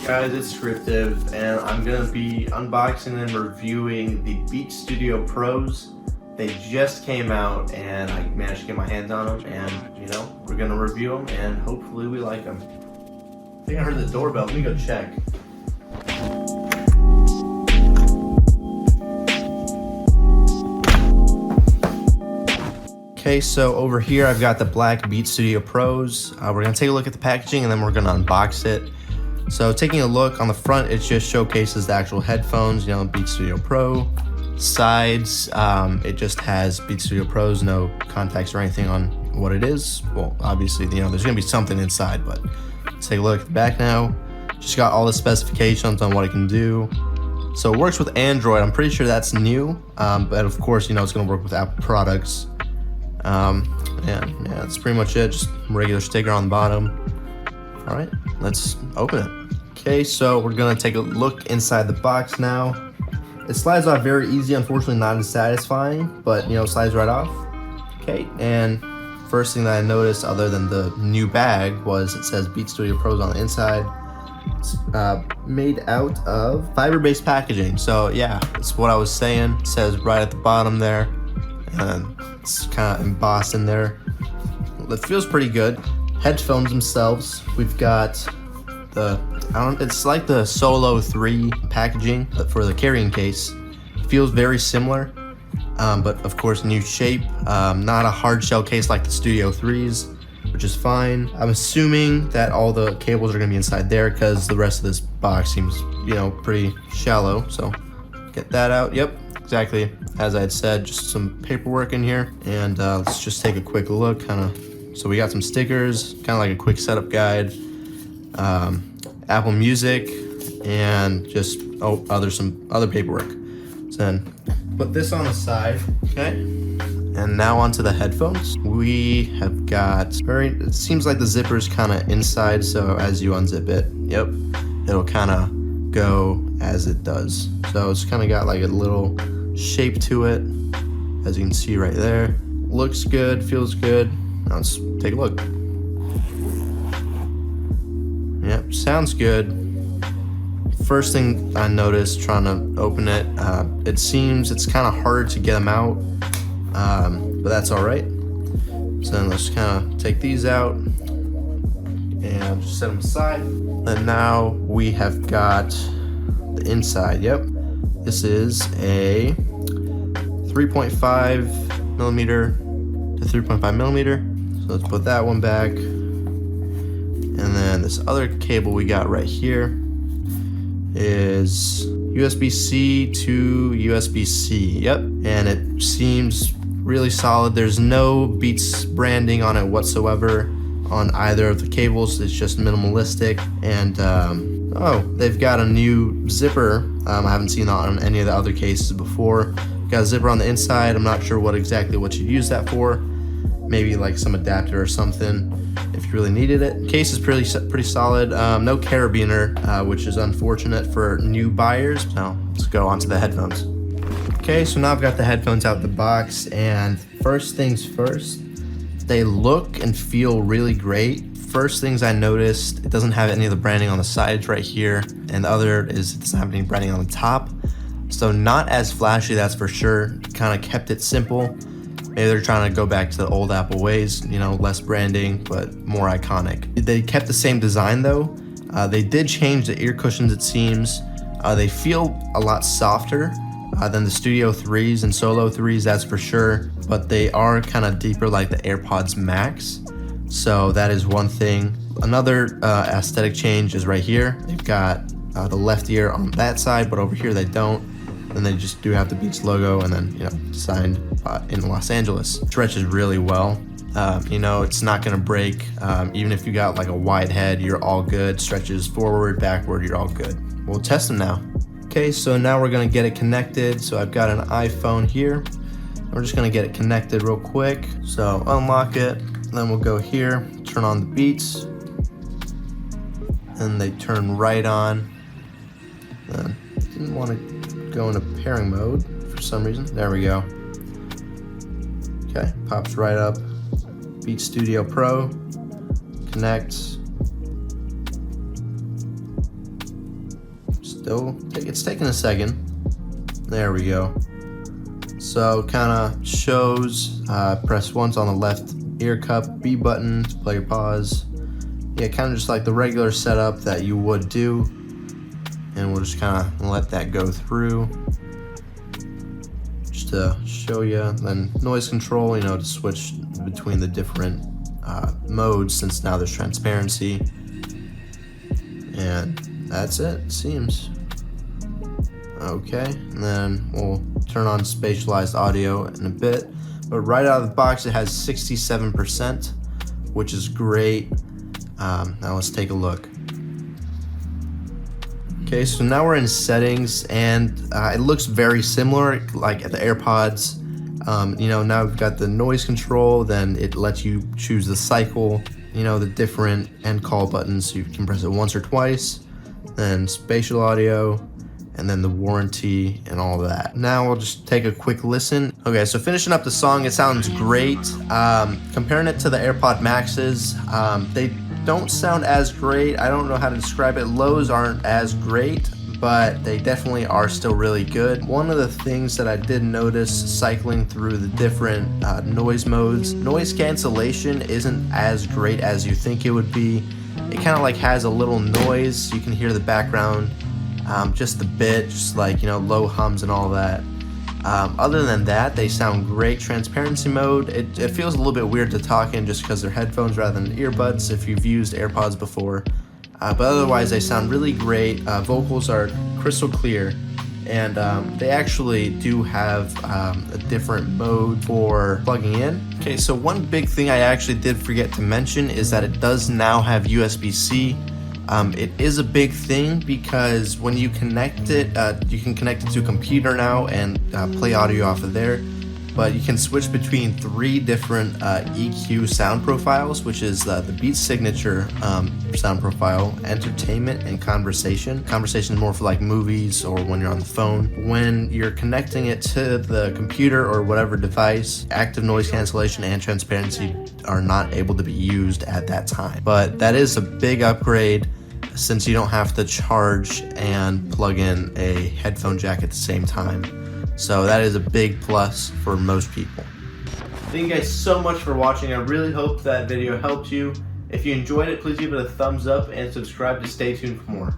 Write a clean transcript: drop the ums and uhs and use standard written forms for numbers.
Guys, it's Scriptiv, and I'm going to be unboxing and reviewing the Beat Studio Pros. They just came out, and I managed to get my hands on them, and, you know, we're going to review them, and hopefully we like them. I think I heard the doorbell. Let me go check. Okay, so over here I've got the black Beat Studio Pros. We're going to take a look at the packaging, and then we're going to unbox it. So taking a look on the front, it just showcases the actual headphones, you know, Beat Studio Pro. Sides, it just has Beat Studio Pros, no context or anything on what it is. Well, obviously, you know, there's gonna be something inside, but let's take a look at the back now. Just got all the specifications on what it can do. So it works with Android. I'm pretty sure that's new, but of course, you know, it's gonna work with Apple products. And yeah, that's pretty much it. Just regular sticker on the bottom. All right, let's open it. Okay, so we're gonna take a look inside the box now. It slides off very easy, unfortunately not as satisfying, but you know, slides right off. Okay, and first thing that I noticed other than the new bag was it says Beat Studio Pros on the inside. It's made out of fiber-based packaging. So yeah, that's what I was saying. It says right at the bottom there, and it's kind of embossed in there. It feels pretty good. Headphones themselves, we've got it's like the Solo 3 packaging for the carrying case. Feels very similar, but of course new shape. Not a hard shell case like the Studio 3s, which is fine. I'm assuming that all the cables are gonna be inside there because the rest of this box seems, you know, pretty shallow. So get that out. Yep, exactly as I had said, just some paperwork in here. And let's just take a quick look, So we got some stickers, kind of like a quick setup guide, Apple Music, and just some other paperwork. So then put this on the side, okay? And now onto the headphones. We have got it seems like the zipper's kind of inside, so as you unzip it, yep, it'll kind of go as it does. So it's kind of got like a little shape to it, as you can see right there. Looks good, feels good. Now let's take a look. Yep, sounds good. First thing I noticed trying to open it, it seems it's kind of hard to get them out, but that's all right. So then let's kind of take these out and just set them aside. And now we have got the inside. Yep, this is a 3.5 millimeter to 3.5 millimeter. So let's put that one back. And then this other cable we got right here is USB-C to USB-C. Yep, and it seems really solid. There's no Beats branding on it whatsoever on either of the cables. It's just minimalistic. And they've got a new zipper. I haven't seen that on any of the other cases before. Got a zipper on the inside. I'm not sure what you'd use that for. Maybe like some adapter or something if you really needed it. Case is pretty solid. No carabiner, which is unfortunate for new buyers. Now let's go on to the headphones. Okay, so now I've got the headphones out the box, and first things first, they look and feel really great. First things I noticed, it doesn't have any of the branding on the sides right here, and the other is it doesn't have any branding on the top. So not as flashy, that's for sure. Kind of kept it simple. Maybe they're trying to go back to the old Apple ways, you know, less branding, but more iconic. They kept the same design though. They did change the ear cushions, it seems. They feel a lot softer than the Studio 3s and Solo 3s, that's for sure. But they are kind of deeper like the AirPods Max. So that is one thing. Another aesthetic change is right here. They've got the left ear on that side, but over here they don't. And they just do have the Beats logo, and then, you know, signed in Los Angeles. Stretches really well. You know, it's not gonna break. Even if you got like a wide head, you're all good. Stretches forward, backward, you're all good. We'll test them now. Okay, so now we're gonna get it connected. So I've got an iPhone here. We're just gonna get it connected real quick. So unlock it, then we'll go here, turn on the Beats, and they turn right on. Didn't want to go into pairing mode for some reason. There we go. Okay, pops right up. Beat Studio Pro, connects. it's taking a second. There we go. So kind of shows, press once on the left ear cup, B button to play or pause. Yeah, kind of just like the regular setup that you would do. And we'll just kind of let that go through. Just to show you. Then noise control, you know, to switch between the different modes since now there's transparency. And that's it seems. Okay, and then we'll turn on spatialized audio in a bit. But right out of the box, it has 67%, which is great. Now let's take a look. Okay, so now we're in settings, and it looks very similar, like at the AirPods. You know, now we've got the noise control, then it lets you choose the cycle, you know, the different end call buttons, so you can press it once or twice, then spatial audio, and then the warranty and all that. Now we'll just take a quick listen. Okay, so finishing up the song, it sounds great. Comparing it to the AirPod Maxes, they don't sound as great. I don't know how to describe it. Lows aren't as great, but they definitely are still really good. One of the things that I did notice cycling through the different noise modes, noise cancellation isn't as great as you think it would be. It kind of like has a little noise. You can hear the background just a bit, just like, you know, low hums and all that. Other than that, they sound great. Transparency mode, it feels a little bit weird to talk in just because they're headphones rather than earbuds if you've used AirPods before. But otherwise, they sound really great. Vocals are crystal clear, and they actually do have a different mode for plugging in. Okay, so one big thing I actually did forget to mention is that it does now have USB-C. It is a big thing because when you connect it, you can connect it to a computer now and play audio off of there. But you can switch between 3 different EQ sound profiles, which is the beat signature sound profile, entertainment, and conversation. Conversation is more for like movies or when you're on the phone. When you're connecting it to the computer or whatever device, active noise cancellation and transparency are not able to be used at that time. But that is a big upgrade since you don't have to charge and plug in a headphone jack at the same time. So that is a big plus for most people. Thank you guys so much for watching. I really hope that video helped you. If you enjoyed it, please give it a thumbs up and subscribe to stay tuned for more.